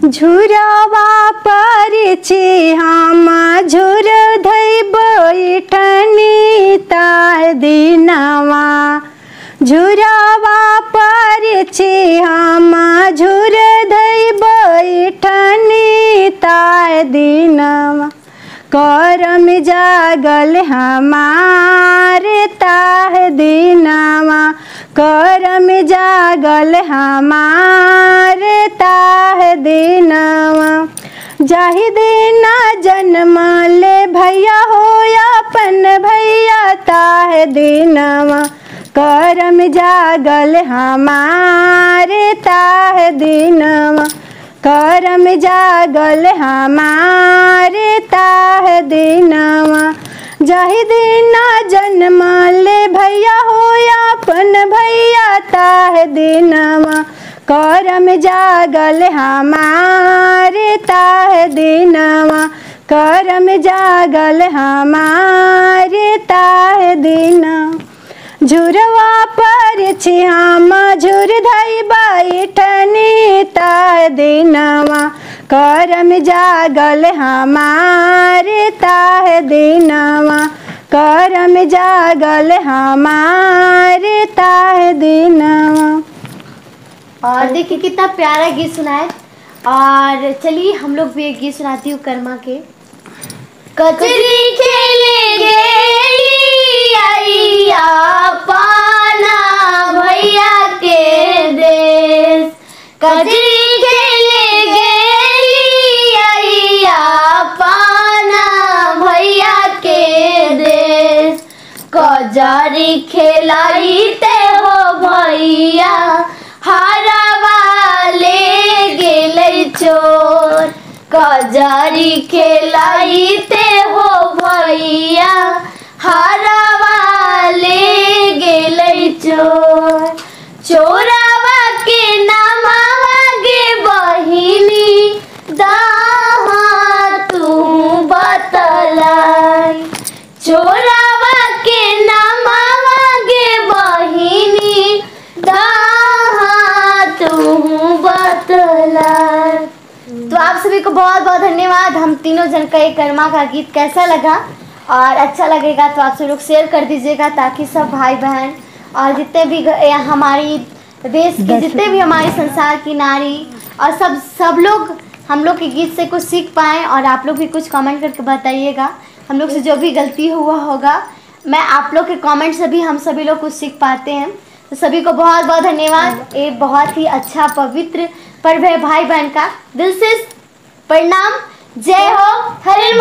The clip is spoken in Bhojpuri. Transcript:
झुरवा परिची हम झुर धई बैठनी तार दिनवा झुरवा परिची हम झुर धई बैठनी तार दिनवा करम जागल हमारे ताह दिनवा करम जागल हमारे ताह दिनवा जाहि दिन जन्म ले भैया हो अपन भैया ताह दिनवा करम जागल हमारे ताह दिनवा करम जागल हमारे ताह दिनवा जाहि दिन जन्म ले भैया हो अपन भैया ताह दिनवा करम जागल हमारे ताह दिनवा करम जागल हमारे ताह दिनवा झुरवा परिची हम झुर धई बैठनी ताह दिनवा करम जागल हमारे ताह दिनवा करम जागल हमारे ताह दिनवा। और देखिए कितना प्यारा गीत सुना है। और चलिए हम लोग भी एक गीत सुनाती हूँ कर्मा के। कचरी खेले गेलिया पाना भैया के देश कचरी खेले गेलिया पाना भैया के देश कजरी खेलाइते हो भैया हारवा ले गेलै चोर कजरी खेलाइते हो भैया हारवा ले गेलै चोर चोरावा के नामावा गे बहिनी दाहा तू बतलाई चोरावा के नामावा गे बहिनी दाहा तू बतलाई। तो आप सभी को बहुत बहुत धन्यवाद। हम तीनों जन का एक कर्मा का गीत कैसा लगा और अच्छा लगेगा तो आप सब लोग शेयर कर दीजिएगा ताकि सब भाई बहन और जितने भी हमारी देश की जितने भी हमारे संसार की नारी और सब लोग हम लोग के गीत से कुछ सीख पाएँ। और आप लोग भी कुछ कमेंट करके बताइएगा हम लोग से जो भी गलती हुआ होगा। मैं आप लोग के कमेंट से भी हम सभी लोग कुछ सीख पाते हैं। तो सभी को बहुत बहुत धन्यवाद। ये बहुत ही अच्छा पवित्र पर्व है भाई बहन का। दिल से प्रणाम। जय हो हरे